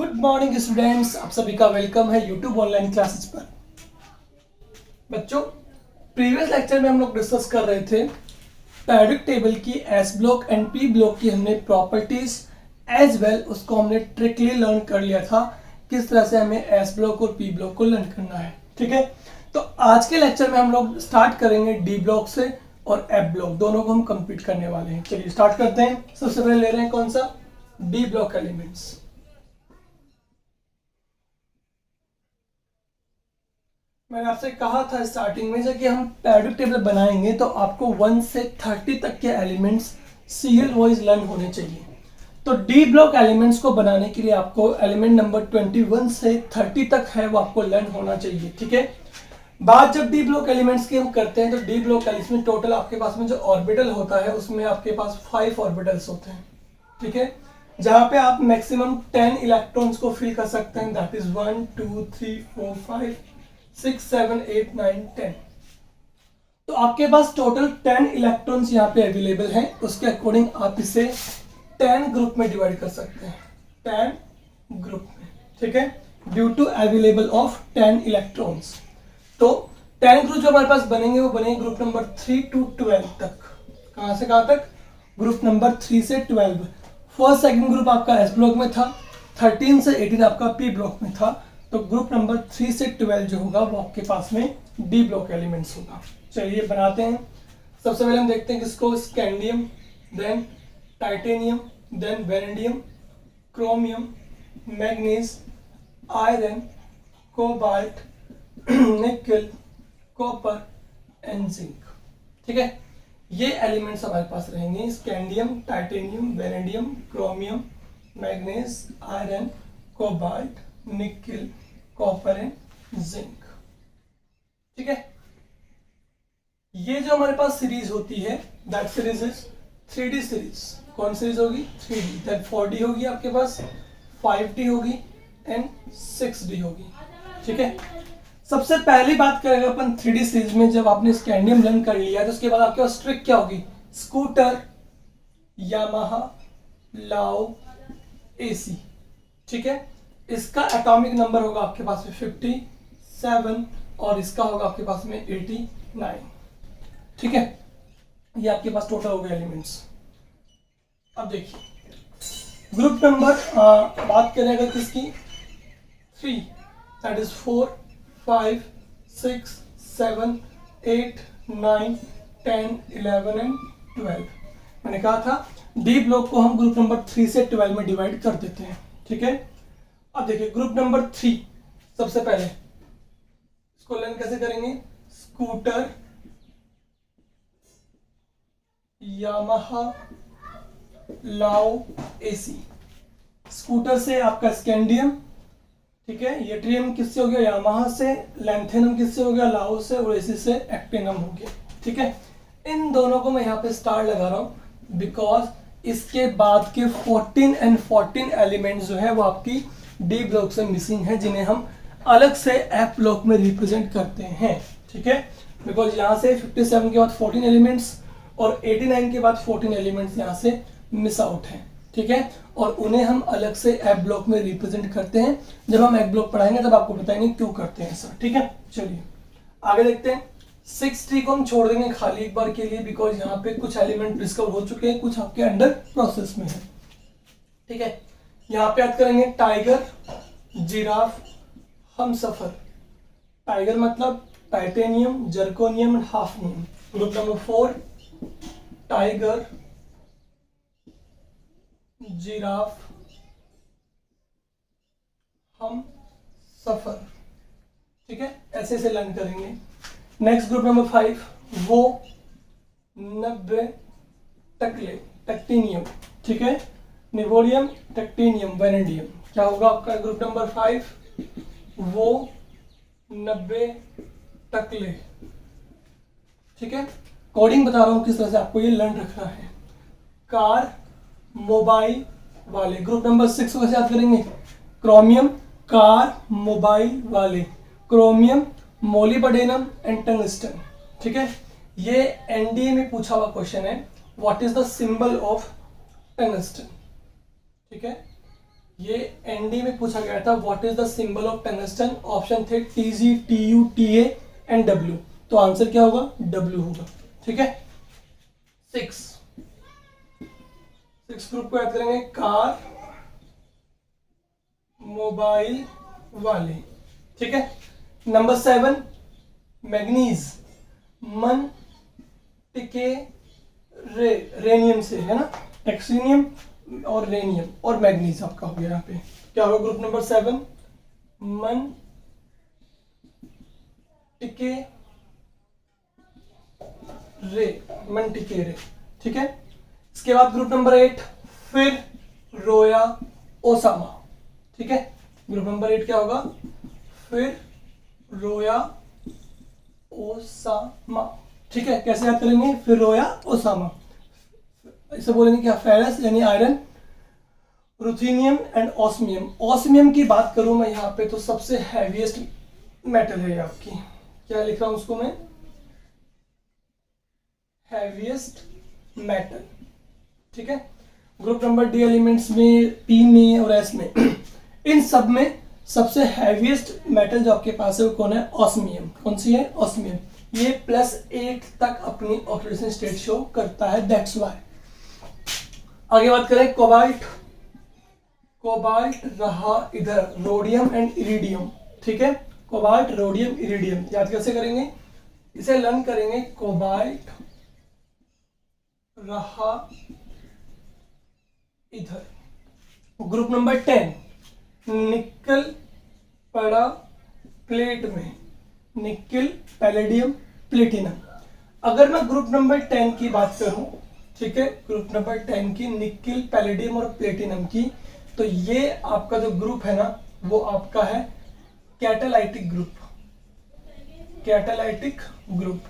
Good morning students, आप सभी का वेलकम है यूट्यूब ऑनलाइन क्लासेस पर। बच्चों, प्रीवियस लेक्चर में हम लोग डिस्कस कर रहे थे पेरियोडिक टेबल की S block and P block की हमने प्रॉपर्टीज एज वेल उसको हमने ट्रिकली लर्न कर लिया था किस तरह से हमें एस ब्लॉक और पी ब्लॉक को लर्न करना है। ठीक है, तो आज के लेक्चर में हम लोग स्टार्ट करेंगे डी ब्लॉक से और एफ ब्लॉक, दोनों को हम कंप्लीट करने वाले हैं। चलिए स्टार्ट करते हैं। सबसे पहले ले रहे हैं कौन सा, डी ब्लॉक एलिमेंट्स। मैंने आपसे कहा था स्टार्टिंग में कि हम पेरियोडिक टेबल बनाएंगे तो आपको 1 से 30 तक के एलिमेंट्स सीरियल वाइज लर्न होने चाहिए। तो डी ब्लॉक एलिमेंट्स को बनाने के लिए आपको एलिमेंट नंबर 21 से 30 तक है वो आपको लर्न होना चाहिए। ठीक है, बात जब डी ब्लॉक एलिमेंट्स की हम करते हैं तो डी ब्लॉक एलिमेंट्स में टोटल आपके पास में जो ऑर्बिटल होता है उसमें आपके पास 5 ऑर्बिटल्स होते हैं। ठीक है, जहां पे आप मैक्सिमम 10 इलेक्ट्रॉन्स को फिल कर सकते हैं, दैट इज 1 2 3 4 5 6 7 8 9 10। तो आपके पास टोटल 10 इलेक्ट्रॉन्स यहाँ पे अवेलेबल हैं। उसके अकॉर्डिंग आप इसे 10 ग्रुप में डिवाइड कर सकते हैं, 10 ग्रुप में। ठीक है, due to available of 10 electrons. तो 10 ग्रुप जो हमारे पास बनेंगे वो बनेंगे ग्रुप नंबर 3 to 12 तक। कहां से कहां तक? ग्रुप नंबर 3 से 12। फर्स्ट सेकंड ग्रुप आपका एस ब्लॉक में था, 13 से 18 आपका पी ब्लॉक में था। तो ग्रुप नंबर 3 से 12 जो होगा वो आपके पास में डी ब्लॉक एलिमेंट्स होगा। चलिए बनाते हैं। सबसे पहले हम देखते हैं किसको, scandium, then titanium, then vanadium, chromium, manganese, iron, cobalt, nickel, copper and zinc. ठीक है, ये एलिमेंट्स हमारे पास रहेंगे, scandium, titanium, vanadium, chromium, manganese, iron, cobalt, nickel, copper and zinc. ठीक है, ये जो हमारे पास सीरीज होती है that series is 3D series. कौन सीरीज होगी? 3D। देन 4D होगी आपके पास, 5D होगी एंड 6D होगी। ठीक है, सबसे पहली बात करेंगे अपन 3D सीरीज में। जब आपने स्कैंडियम लर्न कर लिया तो उसके बाद आपके पास ट्रिक क्या होगी? स्कूटर, यामाहा, लाओ, एसी। ठीक है, इसका एटॉमिक नंबर होगा आपके पास में 57 और इसका होगा आपके पास में 89। ठीक है, ये आपके पास टोटल हो गए एलिमेंट्स। अब देखिए ग्रुप नंबर बात करें अगर किसकी, 3, दैट इज 4 5 6 7 8 9 10 11 एंड 12। मैंने कहा था डी ब्लॉक को हम ग्रुप नंबर 3 से 12 में डिवाइड कर देते हैं। ठीक है, अब देखिए ग्रुप नंबर 3, सबसे पहले इसको लर्न कैसे करेंगे? स्कूटर, यामाहा, लाओ, एसी। स्कूटर से आपका स्कैंडियम, ठीक है, ये ट्रियम किससे हो गया? यामाहा से। लैंथेनम किससे हो गया? लाओ से। और एसी से एक्टिनम हो गया। ठीक है, इन दोनों को मैं यहाँ पे स्टार लगा रहा हूं बिकॉज इसके बाद के 14 एंड 14 एलिमेंट्स जो है वो आपकी डी ब्लॉक से मिसिंग है, जिन्हें हम अलग से एफ ब्लॉक में रिप्रेजेंट करते हैं। ठीक है, बिकॉज यहाँ से 57 के बाद 14 एलिमेंट्स और 89 के बाद 14 एलिमेंट्स यहाँ से मिस आउट हैं। ठीक है, और उन्हें हम अलग से एफ ब्लॉक में रिप्रेजेंट करते हैं। जब हम एफ ब्लॉक पढ़ाएंगे तब आपको बताएंगे क्यों करते हैं ऐसा। ठीक है, चलिए आगे देखते हैं। 6 को हम छोड़ देंगे खाली एक बार के लिए बिकॉज यहाँ पे कुछ एलिमेंट डिस्कवर हो चुके हैं, कुछ आपके अंडर प्रोसेस में है। ठीक है, यहाँ पे याद करेंगे टाइगर, जिराफ, हमसफर। टाइगर मतलब titanium, zirconium and hafnium. Group number 4, tiger, giraffe, Humsafar. ठीक है, ऐसे से लर्न करेंगे। नेक्स्ट ग्रुप नंबर 5, वो, 90, टकले, टैक्टिनियम। ठीक है, निवोडियम, टैक्टिनियम, वेनेडियम। क्या होगा आपका ग्रुप नंबर 5? वो, 90, टकले। ठीक है, कोडिंग बता रहा हूं किस तरह से आपको ये लर्न रखना है। कार, मोबाइल वाले। ग्रुप नंबर 6 को कैसे याद करेंगे? क्रोमियम, कार, मोबाइल वाले। Chromium, molybdenum and tungsten. ठीक है, ये एनडीए में पूछा हुआ क्वेश्चन है, what is the symbol of tungsten. ठीक है, ये एनडी में पूछा गया था what is the symbol of tungsten, option थे TG, TU, TA and W, तो आंसर क्या होगा, W होगा। ठीक है, 6 ग्रुप को याद करेंगे, कार, मोबाइल वाले। ठीक है, नंबर 7 मैग्नीज, मन टिके रेनियम से, है ना, एक्सीनियम और रेनियम और मैग्नीज आपका हो गया। यहाँ पे क्या होगा ग्रुप नंबर 7, मन टिके रे, मन टिके रे। ठीक है, इसके बाद ग्रुप नंबर 8 फिर रोया ओसामा। ठीक है, ग्रुप नंबर 8 क्या होगा, फिर रोया ओसामा। ठीक है, कैसे याद करेंगे, फिर रोया ओसामा, इसे बोलेंगे क्या, फेरस यानी iron, ruthenium and osmium. Osmium की बात करूं मैं यहाँ पे तो सबसे हैवीएस्ट मेटल है आपकी, क्या लिख रहा हूं उसको मैं, हैवीएस्ट मेटल। ठीक है, ग्रुप नंबर डी एलिमेंट्स में, पी में और एस में इन सब में सबसे हैवीएस्ट मेटल जो आपके पास है वो कौन है, ऑस्मियम। कौन सी है, ऑस्मियम। ये +8 तक अपनी ऑक्सीडेशन स्टेट शो करता है, दैट्स व्हाई। आगे बात करें कोबाल्ट, कोबाल्ट रहा इधर, रोडियम एंड इरिडियम। ठीक है, कोबाल्ट, रोडियम, इरिडियम याद कैसे करेंगे, इसे लर्न करेंगे, कोबाल्ट रहा इधर। ग्रुप नंबर 10 निकल पड़ा प्लेट में, निकल, पैलेडियम, प्लेटिनम। अगर मैं ग्रुप नंबर 10 की बात करूं, ठीक है, ग्रुप नंबर 10 की, निकल, पैलेडियम और प्लेटिनम की, तो ये आपका जो ग्रुप है ना वो आपका है catalytic group, catalytic group,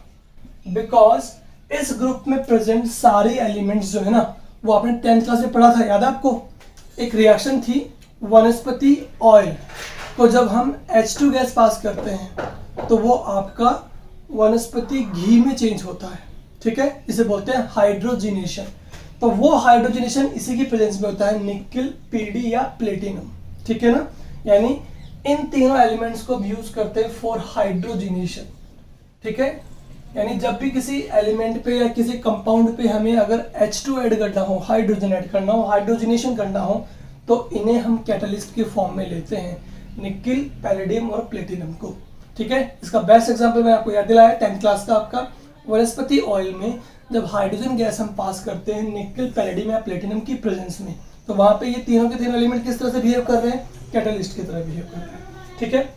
because इस ग्रुप में प्रेजेंट सारे एलिमेंट्स जो है ना वो आपने 10th क्लास में पढ़ा था, याद है आपको, एक रिएक्शन थी वनस्पति ऑयल को जब हम H2 गैस पास करते हैं तो वो आपका वनस्पति घी में चेंज होता है। ठीक है, इसे बोलते हैं हाइड्रोजिनेशन। तो वो हाइड्रोजिनेशन इसी की प्रेजेंस में होता है, निकल, पीडी या प्लेटिनम। ठीक है ना, यानी इन तीनों एलिमेंट्स को यूज करते हैं फॉर हाइड्रोजिनेशन। ठीक है, यानी जब भी किसी एलिमेंट पे या किसी कंपाउंड पे हमें अगर H2 ऐड करना हो, हाइड्रोजन ऐड करना हो, हाइड्रोजिनेशन करना हो, तो इन्हें हम कैटलिस्ट के फॉर्म में लेते हैं, निकल, पैलेडियम और प्लेटिनम को। ठीक है, इसका बेस्ट एग्जांपल मैं आपको याद दिलाया 10th क्लास का आपका, वनस्पति ऑयल में जब हाइड्रोजन गैस हम पास करते हैं निकल, पैलेडियम या प्लेटिनम की प्रेजेंस में, तो वहां पे ये तीनों के तीनों एलिमेंट किस तरह से बिहेव कर रहे हैं, कैटलिस्ट की तरह बिहेव कर रहे हैं। ठीक है,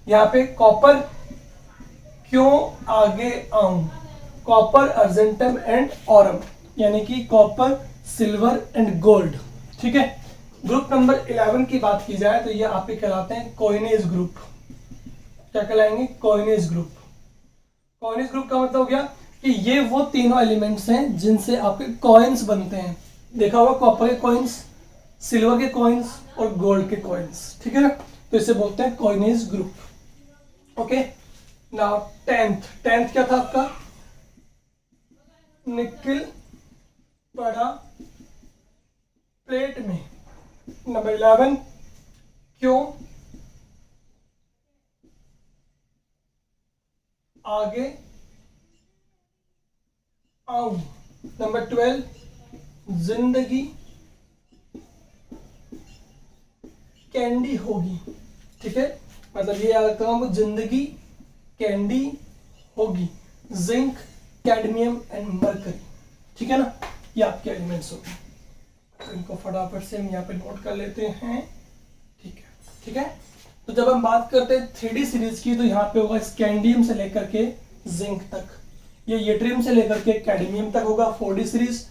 यहाँ पे कॉपर क्यों आगे आऊं, कॉपर, अर्जेंटम एंड ऑरम, यानी कि कॉपर, सिल्वर एंड गोल्ड। ठीक है, ग्रुप नंबर 11 की बात की जाए तो ये आपके कहलाते हैं कोइनेज ग्रुप। क्या कहलाएंगे, कोइनेज ग्रुप। कोइनेज ग्रुप का मतलब हो गया कि ये वो तीनों एलिमेंट्स हैं जिनसे आपके कॉइन्स बनते हैं। देखा होगा कॉपर के कॉइन्स, सिल्वर के कॉइन्स और गोल्ड के कॉइन्स। ठीक है ना, तो इसे बोलते हैं coinage group. Okay, now 10th क्या था आपका, निकल पड़ा प्लेट में। नंबर 11 क्यों आगे आऊं। नंबर 12 जिंदगी कैंडी होगी। ठीक है, मतलब ये याद रखता हूं, जिंदगी कैंडी होगी, जिंक, कैडमियम एंड मरकरी। ठीक है ना, ये आपके एलिमेंट्स होंगे, तो इनको फटाफट से हम यहाँ पे नोट कर लेते हैं। ठीक है, ठीक है, तो जब हम बात करते हैं 3D सीरीज की तो यहाँ पे होगा स्कैंडियम से लेकर के जिंक तक, ये येट्रियम से लेकर के कैडमियम तक होगा 4D सीरीज।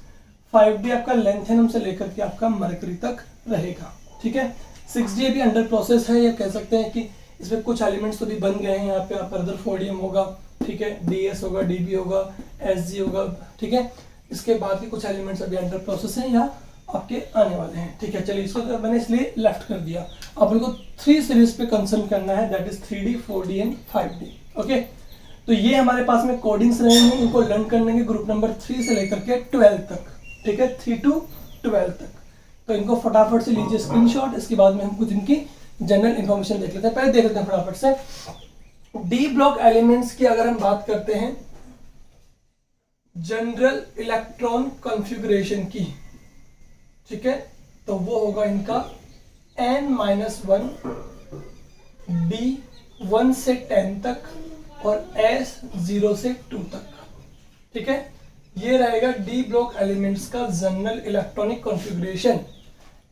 5D आपका लेंथेनम से लेकर के आपका मरकरी तक रहेगा। ठीक है, 6D अभी अंडर प्रोसेस है, ये कह सकते हैं कि इसमें कुछ एलिमेंट्स तो भी बन गए हैं। यहाँ पे आप रदरफोर्डियम होगा, ठीक है, DS होगा, DB होगा, SG होगा। ठीक है, इसके बाद के कुछ एलिमेंट्स अभी अंडर प्रोसेस हैं या आपके आने वाले हैं। ठीक है, चलिए इसको मैंने इसलिए लेफ्ट कर दिया। आप लोगों को 3 सीरीज पे कंसर्न करना है, that is 3D, 4D and 5D। Okay, तो ये हमारे पास में कोडिंग्स रहेंगे, इनको लर्न करने के ग्रुप नंबर 3 से लेकर के 12 तक। ठीक है, 3 to 12 तक तो इनको फटाफट से लीजिए स्क्रीनशॉट, इसके बाद में हम कुछ इनकी जनरल इंफॉर्मेशन देख लेते हैं। पहले देख लेते हैं फटाफट से डी ब्लॉक एलिमेंट्स की। अगर हम बात करते हैं जनरल इलेक्ट्रॉन कॉन्फ़िगरेशन की, ठीक है, तो वो होगा इनका n-1 d 1 से 10 तक और s 0 से 2 तक, ठीक है। ये रहेगा डी ब्लॉक एलिमेंट्स का जनरल इलेक्ट्रॉनिक कॉन्फ़िगरेशन।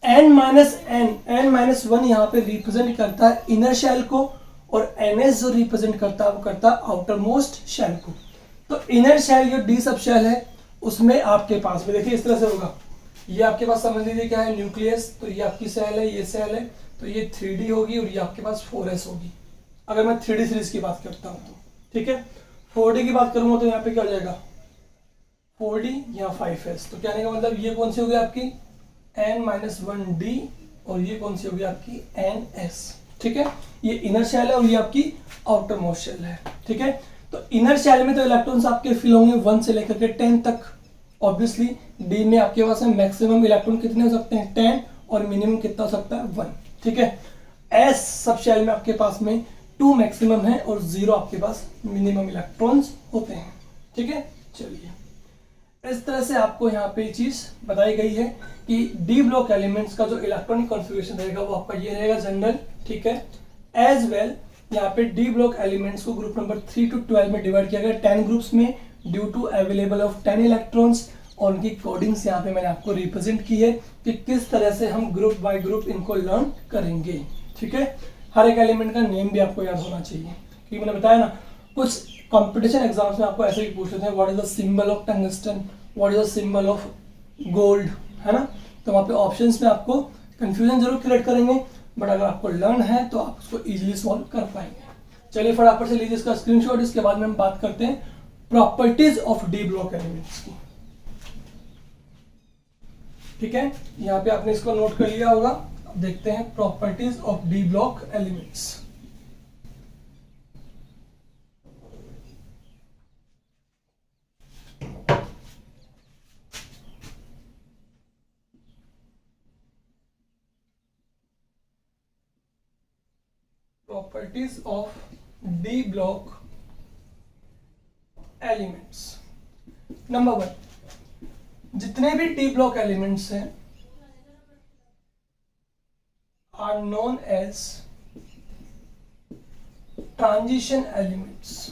n-1 यहाँ पे रिप्रेजेंट करता है इनर शेल को और ns जो रिप्रेजेंट करता है वो करता है आउटर मोस्ट शेल को। तो इनर शेल जो डी सब शेल है उसमें आपके पास में देखिए इस तरह से होगा, ये आपके पास समझ लीजिए क्या है, न्यूक्लियस, तो ये आपकी सेल है, ये सेल है, तो ये 3D होगी और ये आपके पास 4s होगी अगर मैं 3D सीरीज की बात करता हूँ तो, ठीक है। 4D की बात करूंगा तो यहाँ पे क्या हो जाएगा 4D या 5s, तो कहने का मतलब ये कौन सी होगी आपकी n-1d और ये कौन सी होगी आपकी ns, ठीक है। ये इनर शेल है और ये आपकी आउटर मोस्ट शेल है, ठीक है। तो इनर शेल में तो इलेक्ट्रॉन्स आपके फिल होंगे 1 से लेकर के 10 तक। ऑब्वियसली डी में आपके पास है मैक्सिमम इलेक्ट्रॉन कितने हो सकते हैं 10 और मिनिमम कितना हो सकता है 1, ठीक है। एस सब शेल में आपके पास में 2 मैक्सिमम है और 0 आपके पास मिनिमम इलेक्ट्रॉन्स होते हैं, ठीक है। चलिए इस तरह से आपको यहाँ पे चीज बताई गई है कि डी ब्लॉक एलिमेंट्स का जो इलेक्ट्रॉनिक कॉन्फ़िगरेशन रहेगा वो आपका ये रहेगा जनरल, ठीक है। एज वेल यहाँ पे डी ब्लॉक एलिमेंट्स को ग्रुप नंबर 3 to 12 में डिवाइड किया गया 10 ग्रुप्स में due to available of 10 electrons, और उनकी कोडिंग्स यहाँ पे मैंने आपको रिप्रेजेंट की है कि किस तरह से हम ग्रुप बाय ग्रुप इनको लर्न करेंगे, ठीक है। हर एक एलिमेंट का नेम भी आपको याद होना चाहिए, क्योंकि मैंने बताया ना कुछ कंपटीशन एग्जाम्स में आपको ऐसे ही पूछ लेते हैं what is the symbol of tungsten, what is the symbol of gold, है ना। तो वहाँ पे ऑप्शंस में आपको कंफ्यूजन जरूर क्रिएट करेंगे, बट अगर आपको लर्न है तो आप उसको इजीली सॉल्व कर पाएंगे। चलिए फटाफट से लीजिए इसका स्क्रीनशॉट, इसके बाद में हम बात करते हैं properties of D block elements की, ठीक है। यहाँ पे आपने इसको नोट कर लिया होगा। अब देखते हैं properties of D block elements. Properties of D block elements. Number 1, जितने भी डी ब्लॉक एलिमेंट्स हैं are known as transition elements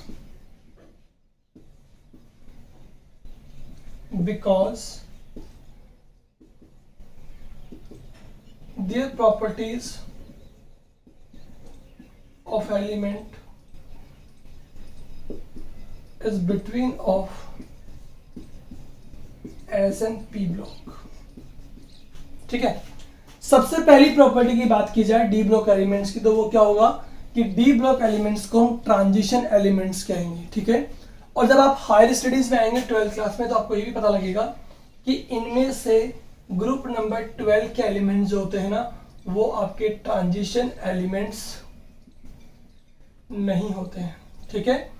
because their properties of element is between of S and P block, ठीक है। सबसे पहली property की बात की जाए डी ब्लॉक एलिमेंट्स की तो वो क्या होगा कि डी ब्लॉक एलिमेंट्स को हम ट्रांजिशन एलिमेंट्स कहेंगे, ठीक है। और जब आप हायर स्टडीज में आएंगे 12th क्लास में तो आपको ये भी पता लगेगा कि इनमें से ग्रुप नंबर 12 के एलिमेंट्स जो होते हैं ना वो आपके ट्रांजिशन एलिमेंट्स नहीं होते हैं, ठीक है।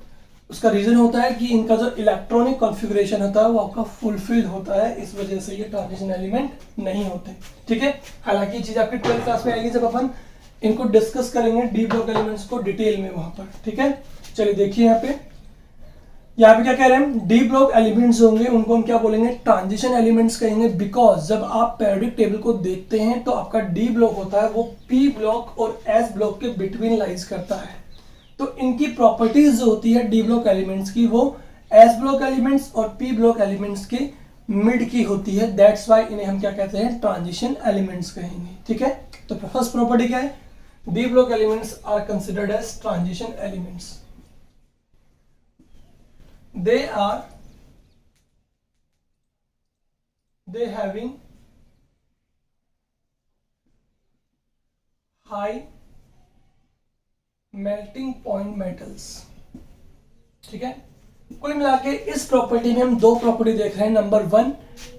उसका रीजन होता है कि इनका जो इलेक्ट्रॉनिक कॉन्फ़िगरेशन होता है वो आपका फुलफिल होता है, इस वजह से ये ट्रांजिशन एलिमेंट नहीं होते, ठीक है। हालांकि ये चीज आपकी 12th क्लास में आएगी जब अपन इनको डिस्कस करेंगे डी ब्लॉक एलिमेंट्स को डिटेल में वहां पर, ठीक है। चलिए देखिए यहाँ पे क्या कह रहे हैं, डी ब्लॉक एलिमेंट्स होंगे उनको हम क्या बोलेंगे ट्रांजिशन एलिमेंट्स कहेंगे, बिकॉज जब आप पीरियोडिक टेबल को देखते हैं तो आपका डी ब्लॉक होता है वो पी ब्लॉक और एस ब्लॉक के बिटवीन लाइज करता है। तो इनकी प्रॉपर्टीज जो होती है डी ब्लॉक एलिमेंट्स की वो एस ब्लॉक एलिमेंट्स और पी ब्लॉक एलिमेंट्स के मिड की होती है, दैट्स वाई इन्हें हम क्या कहते हैं ट्रांजिशन एलिमेंट्स कहेंगे, ठीक है। तो फर्स्ट प्रॉपर्टी क्या है, D block elements are considered as transition elements. They having high melting point metals, ठीक है। कुल मिला के इस प्रॉपर्टी में हम दो प्रॉपर्टी देख रहे हैं। नंबर 1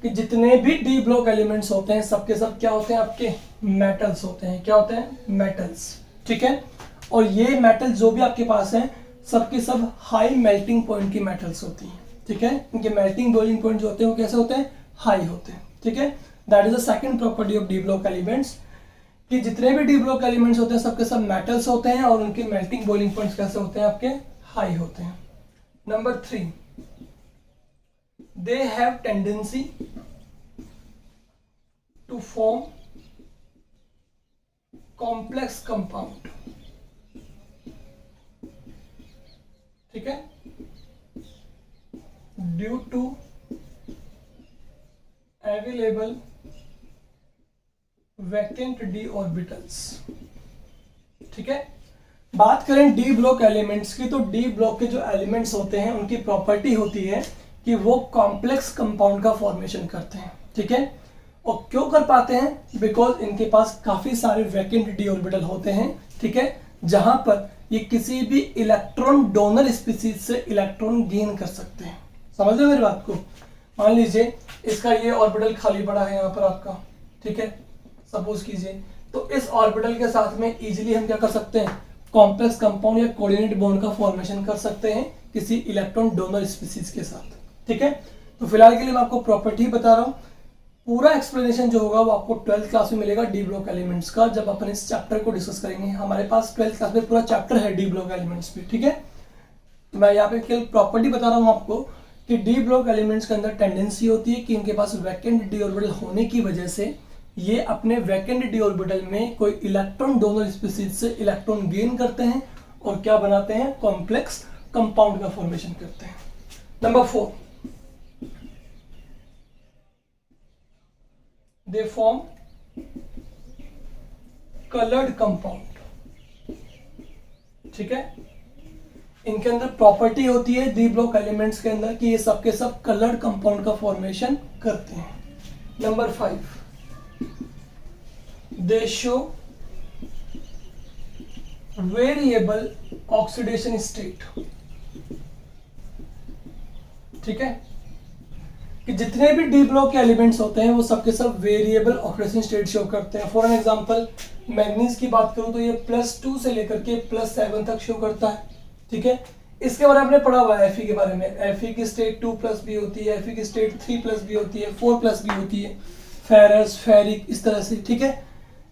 कि जितने भी डी ब्लॉक एलिमेंट्स होते हैं सबके सब क्या होते हैं आपके मेटल्स होते हैं, क्या होते हैं मेटल्स, ठीक है। और ये मेटल जो भी आपके पास है सबके सब हाई मेल्टिंग पॉइंट की मेटल्स होती हैं, ठीक है। इनके मेल्टिंग बॉइलिंग पॉइंट जो होते हैं वो कैसे होते हैं हाई होते हैं, ठीक है। That is the second property of D block elements, कि जितने भी डी ब्लॉक एलिमेंट्स होते हैं सबके सब मेटल्स होते हैं और उनके मेल्टिंग बॉइलिंग पॉइंट्स कैसे होते हैं आपके हाई होते हैं। Number 3, they have tendency to form complex compound. ठीक है, due to available vacant D orbitals. ठीक है, बात करें डी ब्लॉक एलिमेंट्स की, तो डी ब्लॉक के जो एलिमेंट्स होते हैं उनकी प्रॉपर्टी होती है कि वो कॉम्प्लेक्स कंपाउंड का फॉर्मेशन करते हैं। ठीक है, और क्यों कर पाते हैं? बिकॉज इनके पास काफी सारे वैकेंट डी ऑर्बिटल होते हैं। ठीक है, जहां पर ये किसी भी इलेक्ट्रॉन डोनर स्पीसीज से इलेक्ट्रॉन गेन कर सकते हैं। समझ रहे मेरी बात को? मान लीजिए इसका ये ऑर्बिटल खाली पड़ा है यहाँ पर आपका, ठीक है, सपोज कीजिए, तो इस ऑर्बिटल के साथ में इजीली हम क्या कर सकते हैं? कॉम्प्लेक्स कंपाउंड या कोऑर्डिनेट बॉन्ड का फॉर्मेशन कर सकते हैं किसी इलेक्ट्रॉन डोनर स्पीसीज के साथ। ठीक है, तो फिलहाल के लिए मैं आपको प्रॉपर्टी बता रहा हूँ, पूरा एक्सप्लेनेशन जो होगा वो आपको 12th क्लास में मिलेगा डी ब्लॉक एलिमेंट्स का, जब अपन इस चैप्टर को डिस्कस करेंगे। हमारे पास 12th क्लास में पूरा चैप्टर है डी ब्लॉक एलिमेंट्स पे। ठीक है, तो मैं यहाँ पे केवल प्रॉपर्टी बता रहा हूँ आपको कि डी ब्लॉक एलिमेंट्स के अंदर टेंडेंसी होती है कि इनके पास वैकेंट डी ऑर्बिटल होने की वजह से ये अपने वैकेंट डी ऑर्बिटल में कोई इलेक्ट्रॉन डोनर स्पीसीज से इलेक्ट्रॉन गेन करते हैं और क्या बनाते हैं? कॉम्प्लेक्स कंपाउंड का फॉर्मेशन करते हैं। Number 4, they form coloured compound. ठीक है, इनके अंदर प्रॉपर्टी होती है डी ब्लॉक एलिमेंट्स के अंदर कि ये सबके सब कलर्ड कंपाउंड का फॉर्मेशन करते हैं। Number 5, they show variable oxidation state। ठीक है, कि जितने भी डी ब्लॉक के एलिमेंट्स होते हैं वो सबके सब वेरिएबल ऑक्सीडेशन स्टेट शो करते हैं। फॉर एन एग्जांपल मैग्नीज की बात करूं तो ये +2 से लेकर के +7 तक शो करता है। ठीक है, इसके बारे में आपने पढ़ा हुआ है Fe के बारे में। Fe की स्टेट 2+ भी होती है, Fe की स्टेट 3+ भी होती है, 4+ भी होती है, फेरस, फेरिक, इस तरह से। ठीक है,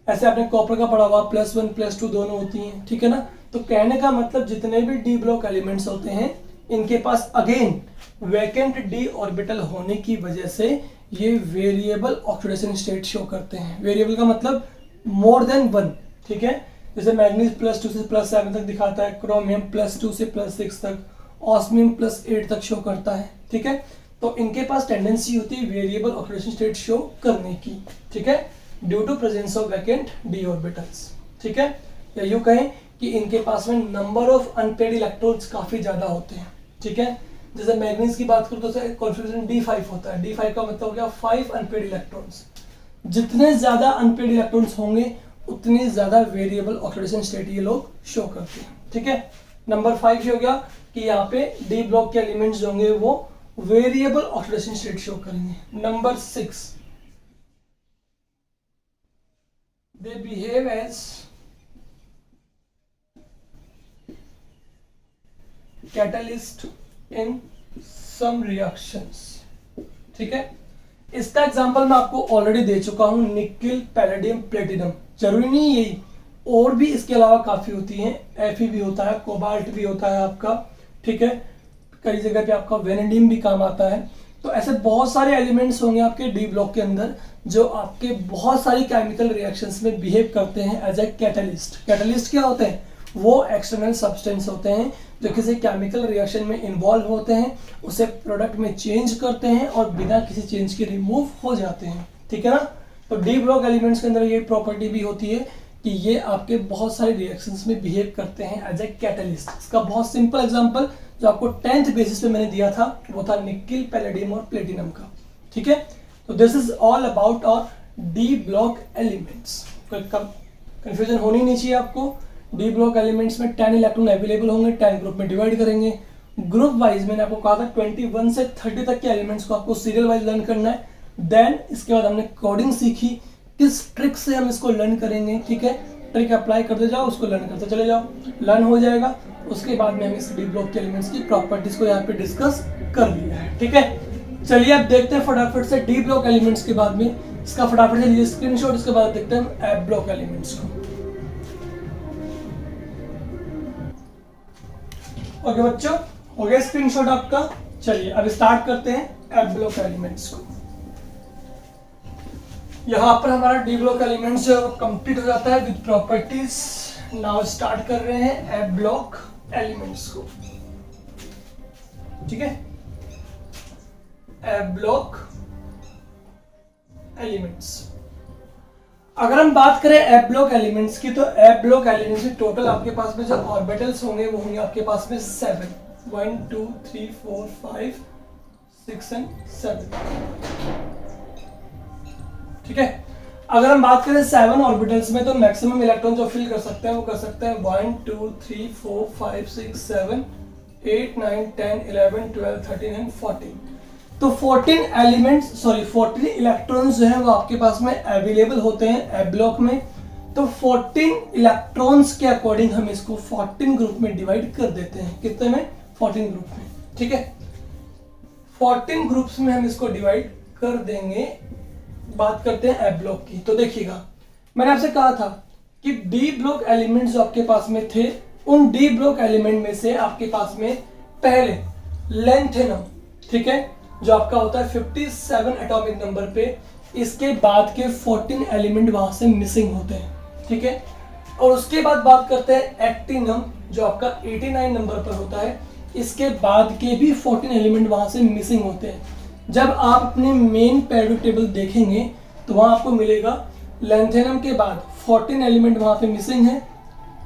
ऐसे आपने कॉपर का पढ़ा हुआ, +1 +2 दोनों होती हैं। ठीक है ना, तो कहने का मतलब जितने भी डी ब्लॉक एलिमेंट्स होते हैं इनके पास अगेन वैकेंट डी ऑर्बिटल होने की वजह से ये वेरिएबल ऑक्सीडेशन स्टेट शो करते हैं। वेरिएबल का मतलब मोर देन 1। ठीक है, जैसे मैग्नीज +2 से +7 तक दिखाता है, क्रोमियम +2 से +6 तक, ऑस्मियम +8 तक शो करता है। ठीक है, तो इनके पास टेंडेंसी होती है वेरिएबल ऑक्सीडेशन स्टेट शो करने की। ठीक है, due to presence of vacant D orbitals. ठीक है, या यूं कहें कि इनके पास में नंबर ऑफ अनपेड इलेक्ट्रॉन्स काफी ज्यादा होते हैं। ठीक है, जैसे मैग्नीज की बात करूं तो कॉन्फिगरेशन D5 होता है। D5 का मतलब क्या? 5 अनपेड इलेक्ट्रॉन्स। जितने ज्यादा अनपेड इलेक्ट्रॉन्स होंगे उतनी ज्यादा वेरिएबल ऑक्सीडेशन स्टेट ये लोग शो करते हैं। ठीक है, नंबर 5 हो गया कि यहाँ पे डी ब्लॉक के एलिमेंट्स जो होंगे वो वेरिएबल ऑक्सीडेशन स्टेट शो करेंगे। Number 6, they behave as catalyst in some reactions। ठीक है, इसका एग्जांपल मैं आपको ऑलरेडी दे चुका हूं, निकिल, पैलेडियम, प्लेटिनम। जरूरी नहीं यही, और भी इसके अलावा काफी होती हैं। Fe भी होता है, कोबाल्ट भी होता है आपका। ठीक है, कई जगह पे आपका वेनेडियम भी काम आता है। तो ऐसे बहुत सारे एलिमेंट्स होंगे आपके डी ब्लॉक के अंदर जो आपके बहुत सारी केमिकल रिएक्शंस में बिहेव करते हैं एज ए कैटलिस्ट। कैटलिस्ट क्या होते हैं? वो एक्सटर्नल सब्सटेंस होते हैं जो किसी केमिकल रिएक्शन में इन्वॉल्व होते हैं, उसे प्रोडक्ट में चेंज करते हैं और बिना किसी चेंज के रिमूव हो जाते हैं। ठीक है ना, तो डी ब्लॉक एलिमेंट्स के अंदर ये प्रॉपर्टी भी होती है कि ये आपके बहुत सारे रिएक्शंस में बिहेव करते हैं एज ए कैटलिस्ट। इसका बहुत सिंपल एग्जांपल जो आपको 10th बेसिस पे मैंने दिया था वो था निकिल, पैलेडियम और प्लेटिनम का। ठीक है, तो this is all about our D block elements. कोई कंफ्यूजन होनी नहीं चाहिए आपको। डी ब्लॉक एलिमेंट्स में 10 इलेक्ट्रॉन अवेलेबल होंगे, 10 ग्रुप में डिवाइड करेंगे। ग्रुप वाइज मैंने आपको कहा था 21 से 30 तक के एलिमेंट्स को आपको सीरियल वाइज लर्न करना है। देन इसके बाद हमने कोडिंग सीखी, किस ट्रिक से हम इसको लर्न करेंगे। ठीक है, ट्रिक अप्लाई करते जाओ, उसको लर्न करते चले जाओ, लर्न हो जाएगा। उसके बाद में हम इस डी ब्लॉक के एलिमेंट्स की प्रॉपर्टीज को यहाँ पे डिस्कस कर लिया है। ठीक है, चलिए अब देखते हैं फटाफट से डी ब्लॉक एलिमेंट्स के बाद में इसका फटाफट से लीजिए स्क्रीनशॉट, इसके बाद देखते हैं हम एप ब्लॉक एलिमेंट्स को। ओके बच्चों, हो गया स्क्रीनशॉट आपका। चलिए अब स्टार्ट करते हैं एप ब्लॉक एलिमेंट्स को। यहां पर हमारा डी ब्लॉक एलिमेंट्स जो कंप्लीट हो जाता है विद प्रॉपर्टीज। नाउ स्टार्ट कर रहे हैं एप ब्लॉक एलिमेंट्स को। ठीक है, एप ब्लॉक एलिमेंट्स। अगर हम बात करें एप ब्लॉक एलिमेंट्स की, तो एप ब्लॉक एलिमेंट्स में टोटल आपके पास में जो ऑर्बिटल्स होंगे वो होंगे आपके पास में 7, 1 2 3 4 5 6 एंड 7। ठीक है, अगर हम बात करें 7 ऑर्बिटल्स में, तो मैक्सिमम इलेक्ट्रॉन जो फिल कर सकते हैं वो कर सकते हैं 1 2 3 4 5 6 7 8 9 10 11 12 13 एंड 14। तो 14 इलेक्ट्रॉन्स जो है वो आपके पास में अवेलेबल होते हैं एप ब्लॉक में। तो 14 इलेक्ट्रॉन्स के अकॉर्डिंग हम इसको 14 ग्रुप में डिवाइड कर देते हैं। कितने में? 14 ग्रुप में। ठीक है, 14 ग्रुप्स में हम इसको डिवाइड कर देंगे। बात करते हैं एप ब्लॉक की। तो देखिएगा, मैंने आपसे कहा था कि डी ब्लॉक एलिमेंट्स जो आपके पास में थे, उन डी ब्लॉक एलिमेंट में से आपके पास में पहले लेंथेनम, ठीक है, जो आपका होता है 57 एटॉमिक नंबर पे, इसके बाद के 14 एलिमेंट वहां से मिसिंग होते हैं। ठीक है, और उसके बाद बात करते हैं एक्टिनम, जो आपका 89 नंबर पर होता है, इसके बाद के भी 14 एलिमेंट वहां से मिसिंग होते हैं। जब आप अपने मेन पेरियोडिक टेबल देखेंगे तो वहां आपको मिलेगा लेंथेनम के बाद 14 एलिमेंट वहां पे मिसिंग है,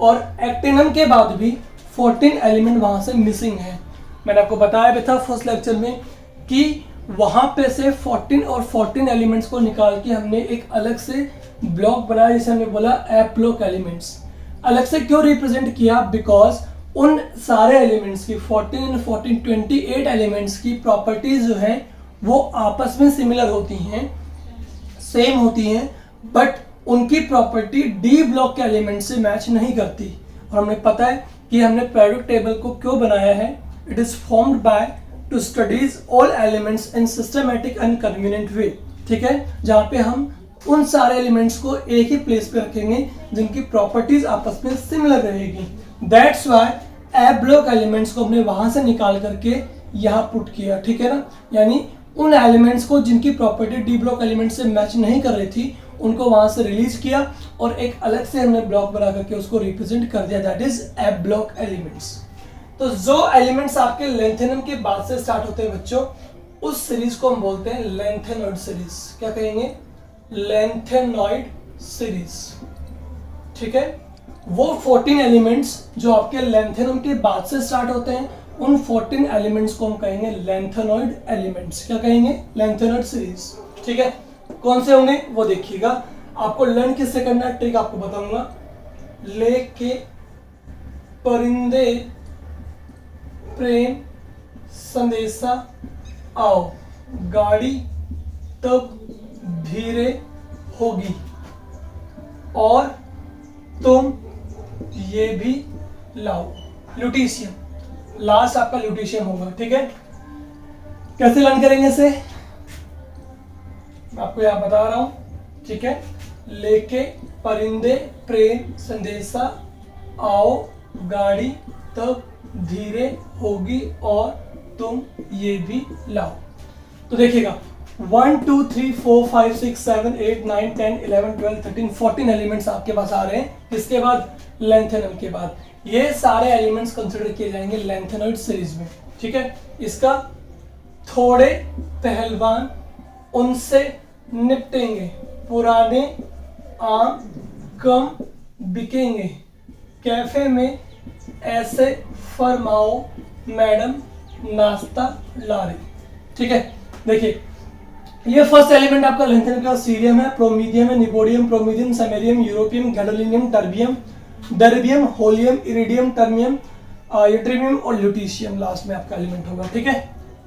और एक्टिनम के बाद भी 14 एलिमेंट वहां से मिसिंग है। मैंने आपको बताया भी था फर्स्ट लेक्चर में कि वहां पे से 14 और 14 एलिमेंट्स को निकाल के हमने एक अलग से ब्लॉक बनाया, जिसे हमने बोला एप ब्लॉक एलिमेंट्स। अलग से क्यों रिप्रेजेंट किया? बिकॉज उन सारे एलिमेंट्स की 14 और 14 28 एलिमेंट्स की प्रॉपर्टीज जो हैं वो आपस में सिमिलर होती हैं, सेम होती हैं, बट उनकी प्रॉपर्टी डी ब्लॉक के एलिमेंट से मैच नहीं करती। और हमने पता है कि हमने पेरियोडिक टेबल को क्यों बनाया है। It is formed by two studies all elements in systematic and convenient way. ठीक है, जहां पे हम उन सारे एलिमेंट्स को एक ही प्लेस पे रखेंगे जिनकी प्रॉपर्टीज आपस में सिमिलर रहेगी। That's why app block elements को हमने वहां से निकाल करके यहाँ पुट किया। ठीक है ना, यानी उन एलिमेंट्स को जिनकी प्रॉपर्टी डी ब्लॉक एलिमेंट से मैच नहीं कर रही थी उनको वहां से रिलीज किया और एक अलग से हमने ब्लॉक बना करके उसको रिप्रेजेंट कर दिया, that is app block elements. तो जो एलिमेंट्स आपके लेंथेनम के बाद से स्टार्ट होते हैं बच्चों, उस सीरीज को हम बोलते हैं लेंथेनॉइड सीरीज। क्या कहेंगे? Lanthanoid series. ठीक है, वो 14 एलिमेंट्स जो आपके लेंथेनम के बाद से स्टार्ट होते हैं, उन 14 एलिमेंट्स को हम कहेंगे लेंथेनॉइड एलिमेंट्स। क्या कहेंगे? Lanthanoid series. ठीक है, कौन से होंगे वो देखिएगा। आपको लर्न किससे करना है, ट्रिक आपको बताऊंगा। लेके परिंदे प्रेम संदेशा आओ, गाड़ी तब धीरे होगी, और तुम ये भी लाओ। ल्यूटीशियम, लास्ट आपका ल्यूटीशियम होगा। ठीक है, कैसे लर्न करेंगे इसे मैं आपको यहां बता रहा हूं। ठीक है, लेके परिंदे प्रेम संदेशा आओ, गाड़ी तब धीरे होगी, और तुम ये भी लाओ। तो देखिएगा 1 2 3 4 5 6 7 8 9 10 11 12 13 14 एलिमेंट्स आपके पास आ रहे हैं। किसके बाद? लेंथेनम के बाद। ये सारे एलिमेंट्स कंसिडर किए जाएंगे लेंथेनॉइड सीरीज में। ठीक है, इसका थोड़े पहलवान उनसे निपटेंगे, पुराने आम कम बिकेंगे, कैफे में ऐसे फरमाओ मैडम नाश्ता ला रही। ठीक है, देखिए ये फर्स्ट एलिमेंट आपका लेंथेनम का सीरियम है, प्रोमीथियम है, neodymium, promethium, samarium, europium, gadolinium, terbium, erbium, holmium, iridium, टर्मियम, यूट्रियम और ल्यूटीशियम लास्ट में आपका एलिमेंट होगा। ठीक है,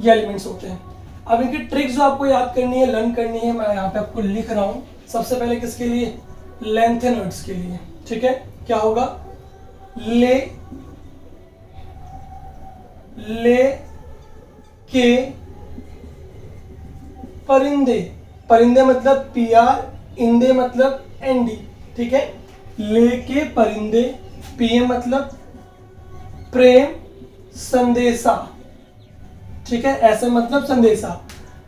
ये एलिमेंट्स होते हैं। अब इनकी ट्रिक्स जो आपको याद करनी है, लर्न करनी है, मैं यहाँ पे आपको लिख रहा हूँ। सबसे पहले किसके लिए? लेंथेनॉइड्स के लिए। ठीक है, क्या होगा? ले के परिंदे परिंदे मतलब PR, इंदे मतलब ND, ठीक है। लेके परिंदे, PM मतलब प्रेम संदेशा, ठीक है, ऐसे मतलब संदेशा,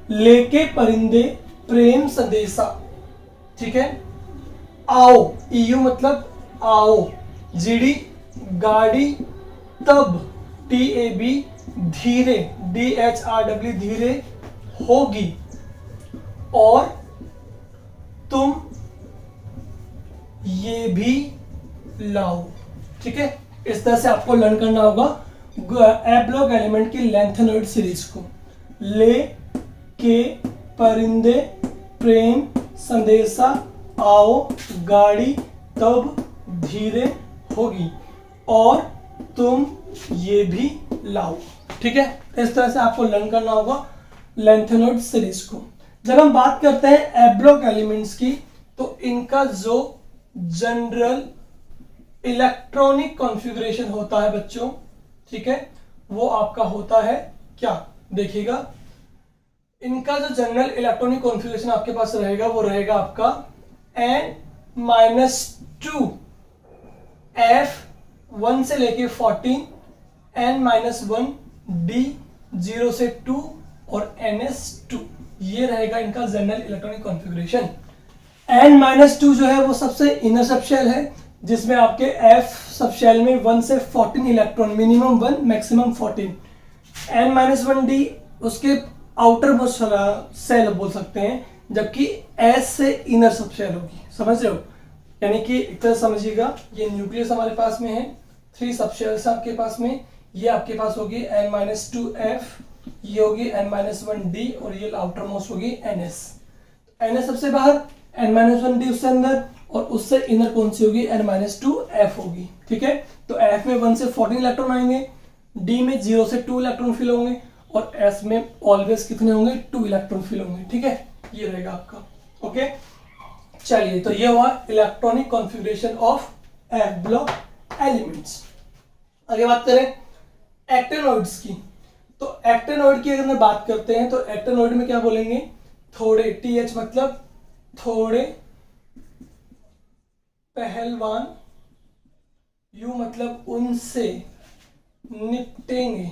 लेके परिंदे प्रेम संदेशा, ठीक है। आओ, EU मतलब आओ, GD गाड़ी, तब TAB धीरे, DHRW धीरे होगी, और तुम ये भी लाओ, ठीक है। इस तरह से आपको लर्न करना होगा ए ब्लॉक एलिमेंट की लेंथेनॉइड सीरीज को। ले के परिंदे प्रेम संदेशा, आओ गाड़ी तब धीरे होगी, और तुम ये भी लाओ, ठीक है। इस तरह से आपको लर्न करना होगा लेंथेनॉइड सीरीज को। जब हम बात करते हैं ए ब्लॉक एलिमेंट्स की, तो इनका जो जनरल इलेक्ट्रॉनिक कॉन्फ़िगरेशन होता है बच्चों, ठीक है, वो आपका होता है क्या, देखिएगा। इनका जो जनरल इलेक्ट्रॉनिक कॉन्फ़िगरेशन आपके पास रहेगा वो रहेगा आपका N-2 F 1 से लेके 14, N-1 D 0 से 2 और NS2, ये रहेगा इनका जनरल इलेक्ट्रॉनिक कॉन्फ़िगरेशन। N-2 जो है वो सबसे इनर सबशेल है, जिसमें आपके F सबशेल में 1 से 14 electron, minimum 1 maximum 14। N-1 D उसके आउटर मोस्ट सेल बोल सकते हैं, जबकि S से इनर सबशेल होगी, समझ रहे हो। यानी कि एक तरह समझिएगा, ये न्यूक्लियस हमारे पास में है, 3 सबशेल्स आपके पास में, ये आपके पास होगी N-2 F, ये होगी N-1 D, और ये आउटर मोस्ट होगी NS। NS सबसे बाहर, N-1 D उससे अंदर, और उससे इनर कौन सी होगी, N-2 F होगी, ठीक है। तो F में 1 से 14 इलेक्ट्रॉन आएंगे, D में 0 से 2 इलेक्ट्रॉन फिल होंगे, और S में ऑलवेज कितने होंगे, 2 इलेक्ट्रॉन फिल होंगे, ठीक है। ये रहेगा आपका, ओके। चलिए, तो ये हुआ electronic configuration of F block elements. आगे बात करें एक्टेनॉइड्स की, तो एक्टेनॉइड की अगर मैं बात करते हैं तो एक्टेनॉइड में क्या बोलेंगे, थोड़े, TH मतलब थोड़े पहलवान, U मतलब उनसे निपटेंगे,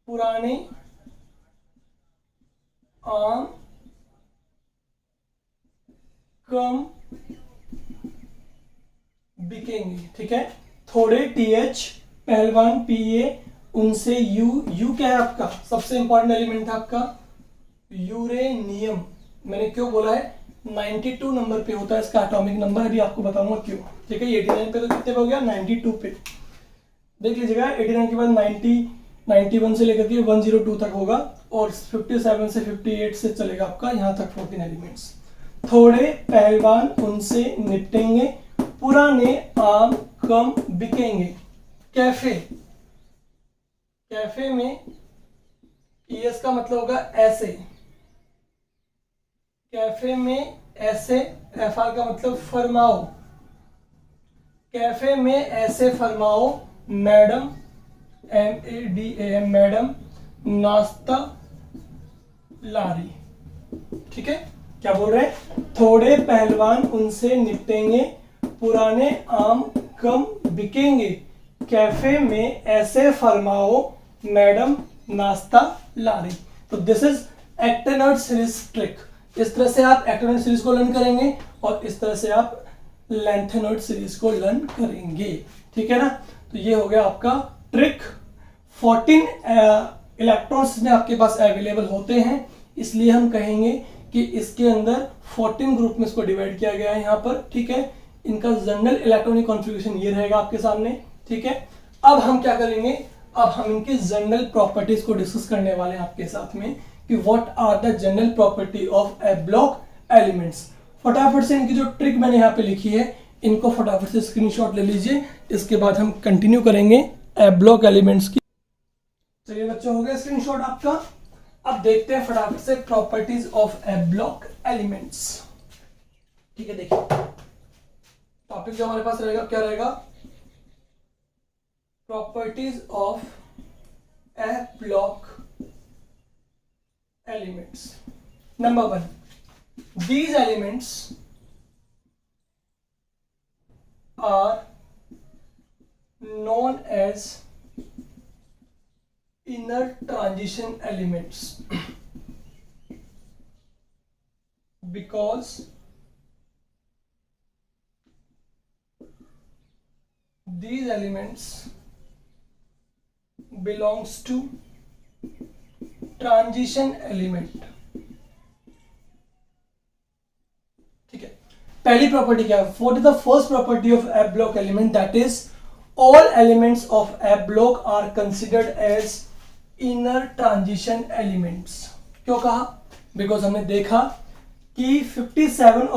पुराने आम कम बिकेंगे, ठीक है। थोड़े TH, पहलवान PA, उनसे U क्या है आपका सबसे इंपॉर्टेंट एलिमेंट है आपका यूरेनियम। मैंने क्यों बोला है, 92 नंबर पे होता है इसका एटॉमिक नंबर, अभी आपको बताऊंगा क्यों, ठीक है। 89 पे तो कितने पे हो गया, 92 पे, देख लीजिएगा। 89 के बाद 90, 91 से लेकर के 102 तक होगा, और 57 से 58 से चलेगा आपका यहाँ तक 14 एलिमेंट्स। थोड़े पहलवान उनसे निपटेंगे, पुराने आम कम बिकेंगे। कैफे, कैफे में ES का मतलब होगा ऐसे, कैफे में ऐसे, FR का मतलब फरमाओ, कैफे में ऐसे फरमाओ मैडम, MADAM मैडम, नाश्ता लारी, ठीक है। क्या बोल रहे हैं, थोड़े पहलवान उनसे निपटेंगे, पुराने आम कम बिकेंगे, कैफे में ऐसे फरमाओ मैडम, नाश्ता लारी। तो this is actinoid series trick. इस तरह से आप एक्टेनॉइड सीरीज को लर्न करेंगे, और इस तरह से आप लेंथेनॉइड सीरीज को लर्न करेंगे, ठीक है ना। तो ये हो गया आपका ट्रिक। 14 इलेक्ट्रॉन्स में आपके पास अवेलेबल होते हैं, इसलिए हम कहेंगे कि इसके अंदर 14 ग्रुप में इसको डिवाइड किया गया है यहाँ पर, ठीक है। इनका जनरल इलेक्ट्रॉनिक कॉन्फ़िगरेशन ये रहेगा आपके सामने, ठीक है। अब हम क्या करेंगे, अब हम इनकी जनरल प्रॉपर्टीज को डिस्कस करने वाले हैं आपके साथ में, कि what are the general property of A block elements. फटाफट से इनकी जो ट्रिक मैंने यहाँ पे लिखी है, इनको फटाफट से स्क्रीनशॉट ले लीजिए, इसके बाद हम कंटिन्यू करेंगे ए ब्लॉक एलिमेंट्स की। चलिए बच्चों, हो गया स्क्रीनशॉट आपका। अब देखते हैं फटाफट से properties of A block elements, ठीक है। देखिए टॉपिक जो हमारे पास रहेगा क्या रहेगा, properties of A block elements, Number 1, these elements are known as inner transition elements because these elements belongs to transition element. ठीक है, पहली प्रॉपर्टी क्या है? What is the first property of F block element? That is all elements of F block are considered as inner transition elements. क्यों कहा? Because हमने देखा कि 57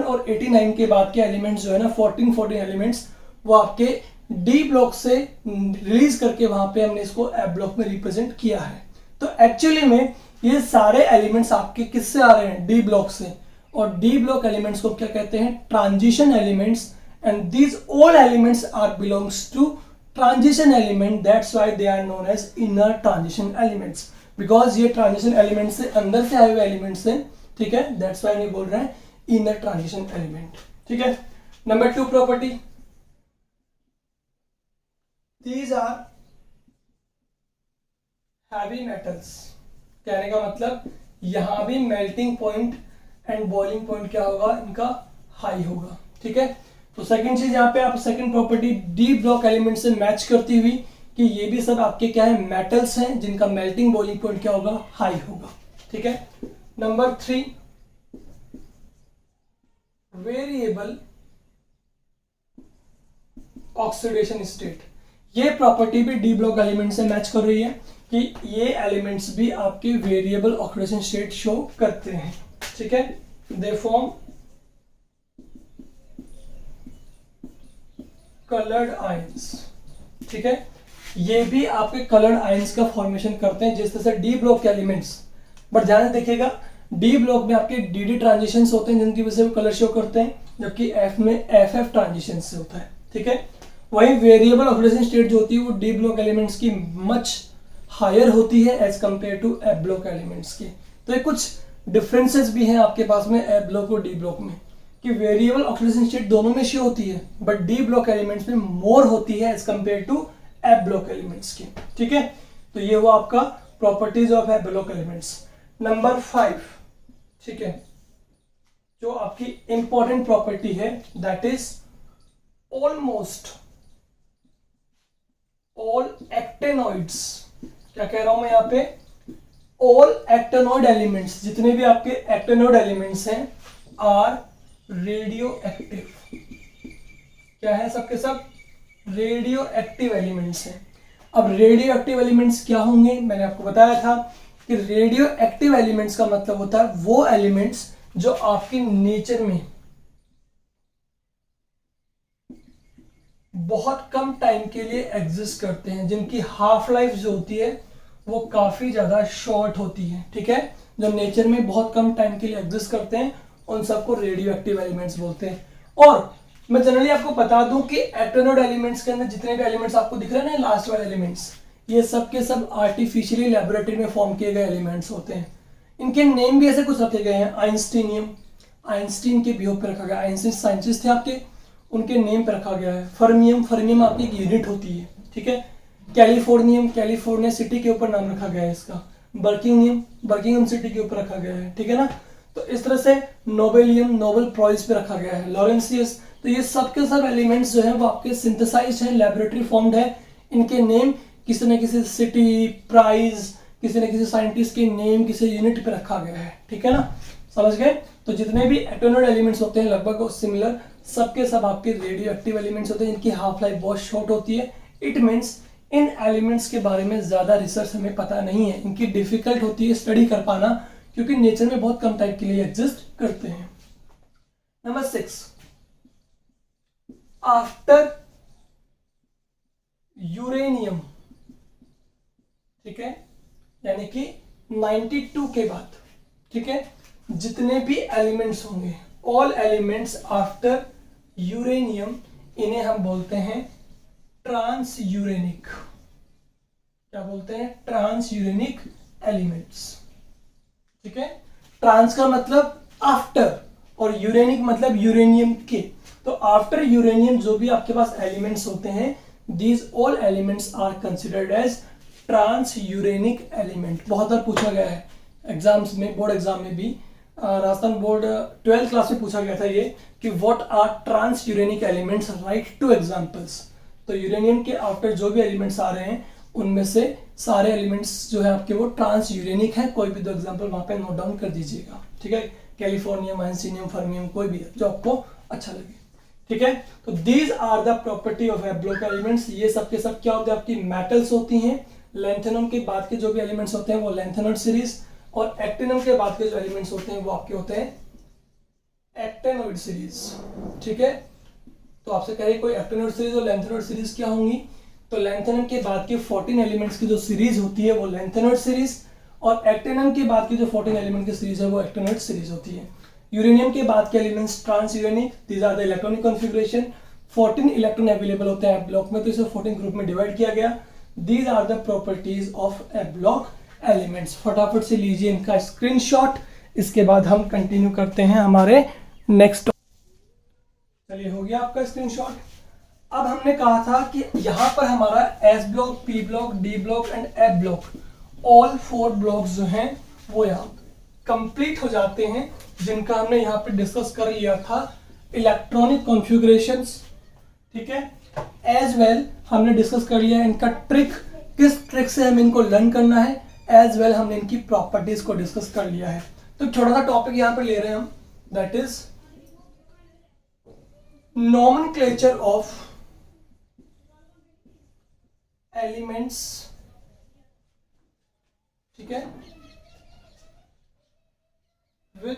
और 89 के बाद के एलिमेंट्स जो है ना, 14 एलिमेंट्स, वो आपके डी ब्लॉक से रिलीज करके वहां पे हमने इसको एप ब्लॉक में रिप्रेजेंट किया है. तो एक्चुअली में ये सारे एलिमेंट्स आपके किससे आ रहे हैं? डी ब्लॉक से. और डी ब्लॉक एलिमेंट्स को क्या कहते हैं? Transition elements. And these all elements are belongs to transition element. That's why they are known as inner transition elements, because ये ट्रांजिशन एलिमेंट से अंदर से आए हुए एलिमेंट्स हैं. ठीक है, दैट्स व्हाई ये बोल रहे हैं इनर ट्रांजिशन एलिमेंट. ठीक है. Number 2 property, these are heavy metals. कहने का मतलब यहां भी melting point and boiling point क्या होगा? इनका हाई होगा. ठीक है. तो सेकंड चीज यहाँ पे आप second property D block element से मैच करती हुई कि ये भी सब आपके क्या है? मेटल्स हैं जिनका मेल्टिंग बॉइलिंग पॉइंट क्या होगा? हाई होगा. ठीक है. Number 3, variable oxidation state. ये प्रॉपर्टी भी डी ब्लॉक एलिमेंट से मैच कर रही है कि ये एलिमेंट्स भी आपके वेरिएबल ऑक्सीडेशन स्टेट शो करते हैं. ठीक है. They form coloured ions. ठीक है. ये भी आपके कलर्ड आयंस का फॉर्मेशन करते हैं जिस तरह से डी ब्लॉक के एलिमेंट्स. बट ध्यान से देखिएगा, डी ब्लॉक में आपके डी ट्रांजिशंस होते हैं जिनकी वजह से वो कलर शो करते हैं, जबकि एफ में एफ ट्रांजिशन से होता है. ठीक है. वही वेरिएबल ऑक्सीडेशन स्टेट जो होती है वो डी ब्लॉक एलिमेंट्स की मच हायर होती है as compare to F block elements की. तो ये कुछ डिफरेंसेस भी हैं आपके पास में एफ ब्लॉक और डी ब्लॉक में, कि वेरिएबल ऑक्सीडेशन स्टेट दोनों में शो होती है बट डी ब्लॉक एलिमेंट्स में मोर होती है as compare to F block elements की. ठीक है. तो ये हुआ आपका properties of F block elements. Number 5, ठीक है, जो आपकी इंपॉर्टेंट प्रॉपर्टी है that is almost all actinoids. क्या कह रहा हूं मैं यहाँ पे? ऑल एक्टेनॉइड एलिमेंट्स, जितने भी आपके एक्टेनॉइड एलिमेंट्स हैं, आर रेडियो एक्टिव. क्या है? सबके सब रेडियो एक्टिव एलिमेंट्स हैं. अब रेडियो एक्टिव एलिमेंट्स क्या होंगे? मैंने आपको बताया था कि रेडियो एक्टिव एलिमेंट्स का मतलब होता है वो एलिमेंट्स जो आपके नेचर में बहुत कम टाइम के लिए एग्जिस्ट करते हैं, जिनकी हाफ लाइफ जो होती है वो काफी ज्यादा शॉर्ट होती है. ठीक है. जो नेचर में बहुत कम टाइम के लिए एग्जिस्ट करते हैं उन सबको रेडियो एक्टिव एलिमेंट्स बोलते हैं. और मैं जनरली आपको बता दूं कि एक्टेनॉइड एलिमेंट्स के अंदर जितने भी एलिमेंट्स आपको दिख रहे हैं ना, लास्ट वाले एलिमेंट्स, ये सब के सब आर्टिफिशियली लेबोरेटरी में फॉर्म किए गए एलिमेंट्स होते हैं. इनके नेम भी ऐसे कुछ रखे गए हैं. आइंस्टीनियम, आइंस्टीन के बिहेव पे रखा गया. आइंस्टीन साइंटिस्ट थे आपके, उनके नेम पे रखा गया है. फर्मियम, फर्मियम आपकी एक यूनिट होती है. ठीक है. कैलिफोर्नियम, कैलिफोर्निया सिटी के ऊपर नाम रखा गया है इसका. बर्किंगम, बर्किंगम सिटी के ऊपर रखा गया है. ठीक है ना. तो इस तरह से नोबेलियम, नोबेल प्राइज पे रखा गया है. लॉरेंसियस. तो ये सब के सब एलिमेंट्स जो है वो आपके सिंथेसाइज्ड हैं, लेबोरेटरी फॉर्म्ड है. इनके नेम किसी न किसी सिटी, प्राइज, किसी न किसी साइंटिस्ट के नेम, किसी यूनिट पे रखा गया है. ठीक है ना. समझ गए. तो जितने भी एक्टेनॉइड एलिमेंट्स होते हैं लगभग सिमिलर, सबके सब आपके रेडियो एक्टिव एलिमेंट्स होते हैं जिनकी हाफ लाइफ बहुत शॉर्ट होती है. इट मीन्स इन एलिमेंट्स के बारे में ज्यादा रिसर्च हमें पता नहीं है, इनकी डिफिकल्ट होती है स्टडी कर पाना क्योंकि नेचर में बहुत कम टाइम के लिए एग्जिस्ट करते हैं. Number 6, after uranium. ठीक है. यानी कि 92 के बाद, ठीक है, जितने भी एलिमेंट्स होंगे, ऑल एलिमेंट्स आफ्टर यूरेनियम, इन्हें हम बोलते हैं ट्रांस यूरेनिक. क्या बोलते हैं? Transuranic elements. ठीक है। ट्रांस का मतलब आफ्टर और यूरेनिक मतलब यूरेनियम के। तो आफ्टर यूरेनियम जो भी आपके पास एलिमेंट्स होते हैं, these all elements are considered as transuranic element. बहुत बार पूछा गया है एग्जाम्स में, बोर्ड एग्जाम में भी। राजस्थान बोर्ड 12th क्लास में पूछा गया था ये कि what are transuranic elements, write two examples. तो यूरेनियम के आफ्टर जो भी एलिमेंट्स आ रहे हैं उनमें से सारे एलिमेंट्स जो है आपके वो ट्रांस यूरेनिक है। कोई भी दो एग्जांपल वहां पे नोट डाउन कर दीजिएगा, ठीक है। कैलिफोर्नियम, आइंसिनियम, फर्मियम, कोई भी है जो आपको अच्छा लगे, ठीक है। तो these are the property of f block elements. ये सब के सब क्या होते हैं, आपकी मेटल्स होती हैं। लैंथेनम के बाद के जो भी एलिमेंट्स होते हैं वो लैंथेनॉइड सीरीज, और एक्टिनम के बाद के जो एलिमेंट्स होते हैं वो आपके होते हैं एक्टेनॉइड सीरीज, ठीक है। तो आपसे कहे कोई एक्टेनॉइड सीरीज और लैंथेनॉइड सीरीज क्या होंगी, तो लैंथेनम के बाद के 14 एलिमेंट्स की जो सीरीज होती है वो लैंथेनॉइड सीरीज, और एक्टेनम के बाद की जो 14 एलिमेंट की सीरीज है वो एक्टेनॉइड सीरीज होती है। यूरेनियम के बाद के elements transuranic, these are the electronic configuration. 14 electron available होते हैं ब्लॉक में, तो इसे 14 ग्रुप में डिवाइड किया गया। These are the properties of A block elements. फटाफट से लीजिए इनका स्क्रीनशॉट, इसके बाद हम कंटिन्यू करते हैं हमारे नेक्स्ट। चलिए हो गया आपका स्क्रीनशॉट। अब हमने कहा था कि यहां पर हमारा S block, P block, D block and F block, all 4 blocks जो हैं वो यहाँ कंप्लीट हो जाते हैं, जिनका हमने यहाँ पे डिस्कस कर लिया था इलेक्ट्रॉनिक कॉन्फ़िगरेशंस, ठीक है। एज वेल हमने डिस्कस कर लिया इनका ट्रिक, किस ट्रिक से हमें इनको लर्न करना है। एज वेल हमने इनकी प्रॉपर्टीज को डिस्कस कर लिया है। तो छोटा सा टॉपिक यहां पर ले रहे हैं हम, that is nomenclature of elements, ठीक है, width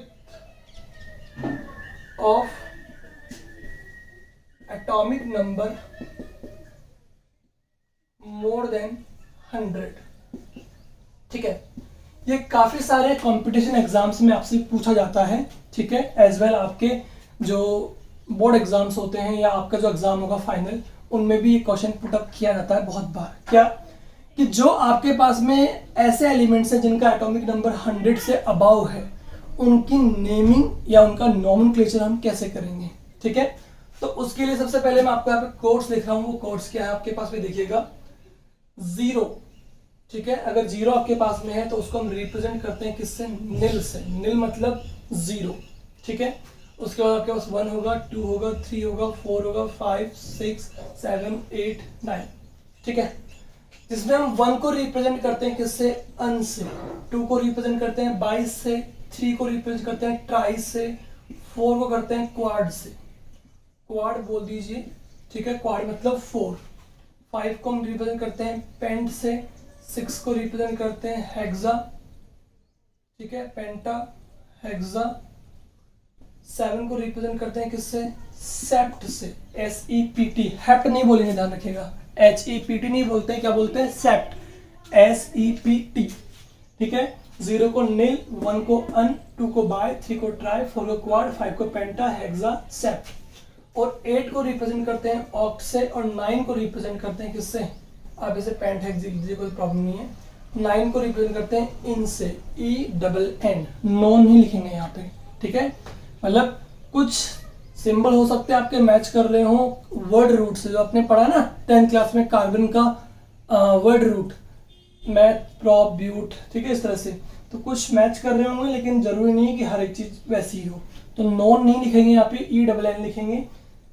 of atomic number more than 100, ठीक है। ये काफी सारे कंपटीशन एग्जाम्स में आपसे पूछा जाता है, ठीक है। एज वेल आपके जो बोर्ड एग्जाम्स होते हैं या आपका जो एग्जाम होगा फाइनल, उनमें भी ये क्वेश्चन पुट अप किया जाता है बहुत बार। क्या कि जो आपके पास में ऐसे एलिमेंट्स हैं जिनका एटॉमिक नंबर 100 से अबाव है, उनकी नेमिंग या उनका नॉमेनक्लेचर हम कैसे करेंगे, ठीक है। तो उसके लिए सबसे पहले मैं आपको यहाँ पे कोड्स लिख रहा हूँ। वो कोड्स क्या है आपके पास में देखिएगा, 0, ठीक है। अगर 0 आपके पास में है तो उसको हम रिप्रेजेंट करते हैं किससे, नील से। नील मतलब 0, ठीक है। उसके बाद आपके पास 1 होगा, 2 होगा, 3 होगा, 4 होगा, 5, 6, 7, 8, 9, ठीक है। जिसमें हम 1 को रिप्रेजेंट करते हैं किससे, अन से। 2 को रिप्रेजेंट करते हैं 22 से। 3 को रिप्रेजेंट करते हैं ट्राइस से। 4 को करते हैं क्वाड से, क्वाड बोल दीजिए, ठीक है। क्वाड मतलब 4। 5 को हम रिप्रेजेंट करते हैं पेंट से। 6 को रिप्रेजेंट करते हैं हेक्सा, ठीक है, पेंटा, हेक्सा। 7 को रिप्रेजेंट करते हैं किससे, सेप्ट से, SEPT। हेप्ट नहीं बोलेंगे, ध्यान रखिएगा, HEPT नहीं बोलते हैं, क्या बोलते हैं, सेप्ट, SEPT, ठीक है। 0 को नील, 1 को अन, 2 को बाय, 3 को ट्राई, 4 को क्वाड, 5 को पेंटा, हेक्सा, सेप्ट। और 8 को रिप्रेजेंट करते हैं ऑक्ट से, और 9 को रिप्रेजेंट करते हैं किससे, आप इसे पेंट हेक्स लिख दीजिए, कोई प्रॉब्लम नहीं है। 9 को रिप्रेजेंट करते हैं इन से, ENN, नॉन नहीं लिखेंगे यहाँ पे, ठीक है। मतलब कुछ सिंबल हो सकते हैं आपके मैच कर रहे हो वर्ड रूट से, जो आपने पढ़ा ना 10th क्लास में कार्बन का word root, meth, prop, but, ठीक है, इस तरह से। तो कुछ मैच कर रहे होंगे, लेकिन जरूरी नहीं है कि हर एक चीज वैसी ही हो। तो नॉन नहीं लिखेंगे यहाँ पे, ENN लिखेंगे।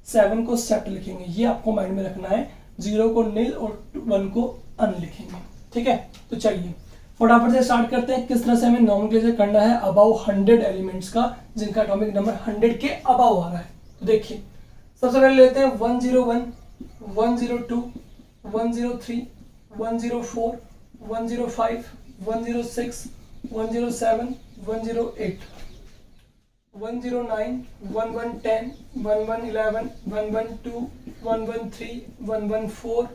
7 को सेप्ट लिखेंगे, ये आपको माइंड में रखना है। 0 को नील और 1 को अन लिखेंगे, ठीक है। तो चलिए फटाफट से स्टार्ट करते हैं किस तरह से हमें नॉमेनक्लेचर करना है अबाउ 100 एलिमेंट्स का, जिनका एटॉमिक नंबर 100 के अबाउ आ रहा है। तो देखिए सबसे पहले लेते हैं 101, 102, 103, 104, 105, 106, 107, 108, 109, 1110, 1111, 112, 113, 114,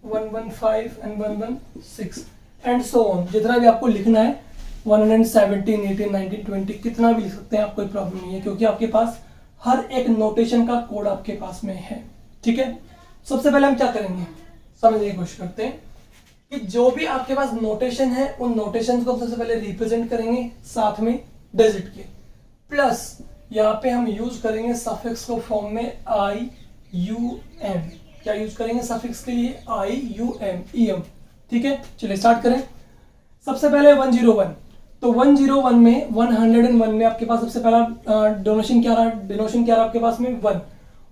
115 एंड 116 एंड सो ऑन। जितना भी आपको लिखना है 117, 18, 19, 20 कितना भी लिख सकते हैं आप, कोई प्रॉब्लम नहीं है, क्योंकि आपके पास हर एक नोटेशन का कोड आपके पास में है, ठीक है। सबसे पहले हम क्या करेंगे समझने की कोशिश करते हैं। कि जो भी आपके पास नोटेशन है उन नोटेशन को सबसे पहले रिप्रेजेंट करेंगे साथ में डिजिट के, प्लस यहाँ पे हम यूज करेंगे सफिक्स को फॉर्म में आई यू एम। क्या यूज करेंगे सफिक्स के लिए? आई यू एम, ई एम। ठीक है, चलिए स्टार्ट करें। सबसे पहले 101, तो 101 में 101 में आपके पास सबसे पहला डोनेशन क्या रहा, डिनोशन क्या रहा आपके पास में? 1।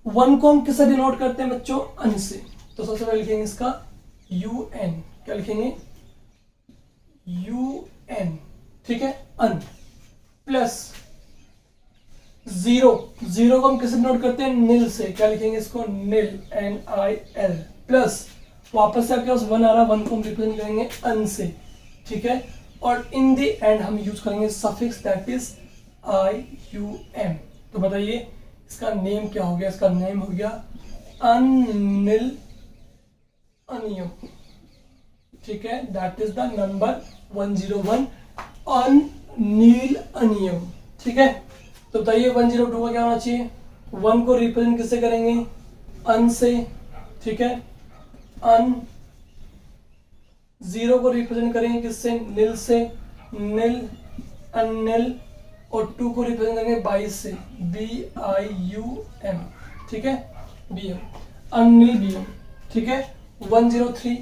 1 को हम किससे डिनोट करते हैं बच्चों? अन से। तो सबसे पहले लिखेंगे इसका यू एन। क्या लिखेंगे? U N. ठीक है, अन। प्लस 0, 0 को हम किससे डिनोट करते हैं? निल से। क्या लिखेंगे इसको? निल, एन आई एल। प्लस वापस से आपके पास 1 आ रहा है, 1 को हम रिप्रेजेंट करेंगे अन से। ठीक है, और इन द एंड हम यूज करेंगे suffix that is I U M. तो बताइए इसका नेम क्या हो गया? इसका नेम हो गया अनिल अनियम। ठीक है, that is the number 101, unnilunium. ठीक है, तो बताइए 102 का क्या होना चाहिए? 1 को रिप्रेजेंट किससे करेंगे? अन से। ठीक है, अन। 0 को रिप्रेजेंट करेंगे किससे? निल से, निल, अनिल। और 2 को रिप्रेजेंट करेंगे बाई से, बी आई यू एम। ठीक है, bium, unnil bium. ठीक है, 103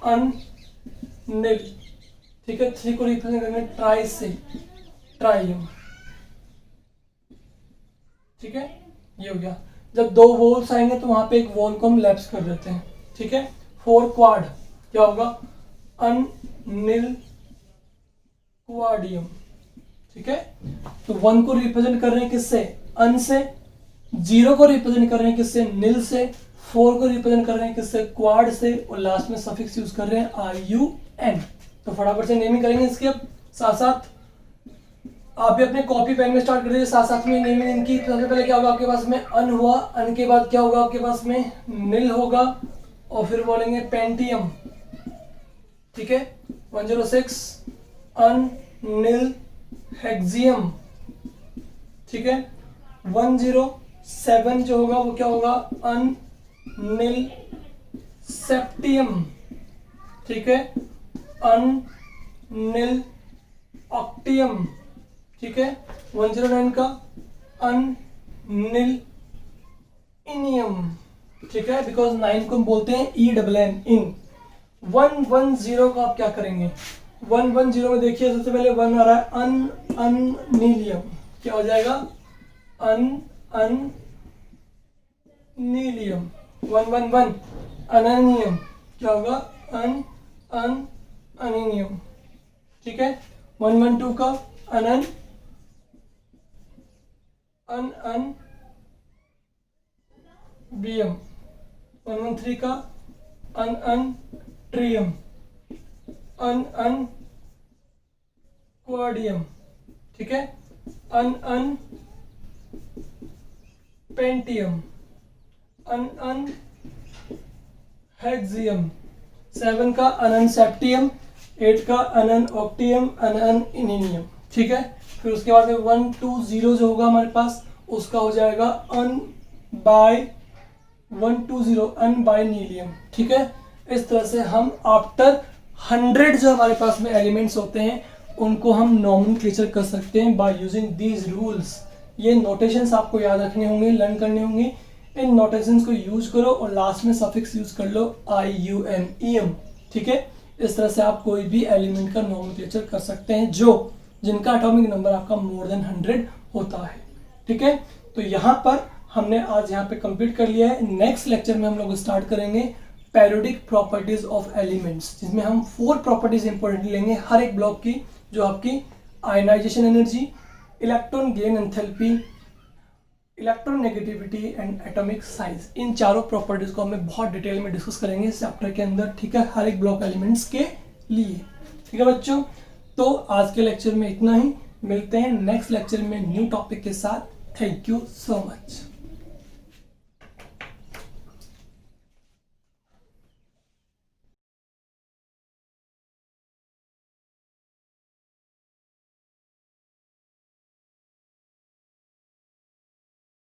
अनिल। ठीक है, 3 को रिप्रेजेंट करेंगे ट्राई से, ट्राइम। ठीक है, ये हो गया। जब 2 वोल्स आएंगे तो वहां पे एक वोल को हम लैप्स कर देते हैं। ठीक है, 4 क्वाड क्या होगा? अनिल क्वाडियम। ठीक है, तो 1 को रिप्रेजेंट कर रहे हैं किससे? अन से। 0 को रिप्रेजेंट कर रहे हैं किससे? निल से। 4 को रिप्रेजेंट कर रहे हैं किससे? क्वाड से। और लास्ट में सफिक्स यूज कर रहे हैं आई यू एन। तो फटाफट से नेमिंग करेंगे इसके। अब साथ साथ आप भी अपने कॉपी पेन में स्टार्ट कर दीजिए, साथ साथ में नेमिंग इनकी। सबसे पहले क्या होगा आपके पास में? अन हुआ, अन के बाद क्या होगा आपके पास में? निल होगा, और फिर बोलेंगे पेंटियम। ठीक है, 106 अन निल हेक्सियम। ठीक है, 107 जो होगा वो क्या होगा? अन निल सेप्टियम। ठीक है, अन निल ऑक्टियम। ठीक है, 109 का अन निल इनियम। ठीक है, बिकॉज 9 को हम बोलते हैं ई डबल एन, इन। 110 का आप क्या करेंगे? 110 में देखिए सबसे पहले 1 आ रहा है अन अननीलियम। क्या हो जाएगा? अन अननीलियम। 111 अननियम। क्या होगा? अन अननियम। ठीक है, 112 का अनन अन बियम। 113 का अन ट्रियम, अन क्वाडियम। ठीक है, अन पेंटियम, अन हेक्सियम। 7 का अनन सेप्टियम, 8 का अनन ऑक्टियम, अनन इनियम। ठीक है, फिर उसके बाद में 120 जो होगा हमारे पास उसका हो जाएगा अन बाय 120 अन बाय नीलियम। ठीक है, इस तरह से हम आफ्टर 100 जो हमारे पास में एलिमेंट्स होते हैं उनको हम नॉमेनक्लेचर कर सकते हैं बाय यूजिंग दीज रूल्स। ये नोटेशंस आपको याद रखने होंगे, लर्न करने होंगे। इन नोटेशंस को यूज करो और लास्ट में सफिक्स यूज कर लो आई यू एम ई एम। ठीक है, इस तरह से आप कोई भी एलिमेंट का नॉमेनक्लेचर कर सकते हैं जो जिनका एटॉमिक नंबर आपका मोर देन 100 होता है। ठीक है, तो यहाँ पर हमने आज यहाँ पे कंप्लीट कर लिया है। नेक्स्ट लेक्चर में हम लोग स्टार्ट करेंगे पेरियोडिक प्रॉपर्टीज ऑफ एलिमेंट्स, जिसमें हम 4 प्रॉपर्टीज इंपॉर्टेंट लेंगे हर एक ब्लॉक की, जो आपकी ionization energy, electron gain enthalpy, electron negativity and atomic size. इन चारों प्रॉपर्टीज को हमें बहुत डिटेल में डिस्कस करेंगे इस चैप्टर के अंदर। ठीक है, हर एक ब्लॉक एलिमेंट्स के लिए। ठीक है बच्चों, तो आज के लेक्चर में इतना ही। मिलते हैं नेक्स्ट लेक्चर में न्यू टॉपिक के साथ। Thank you so much.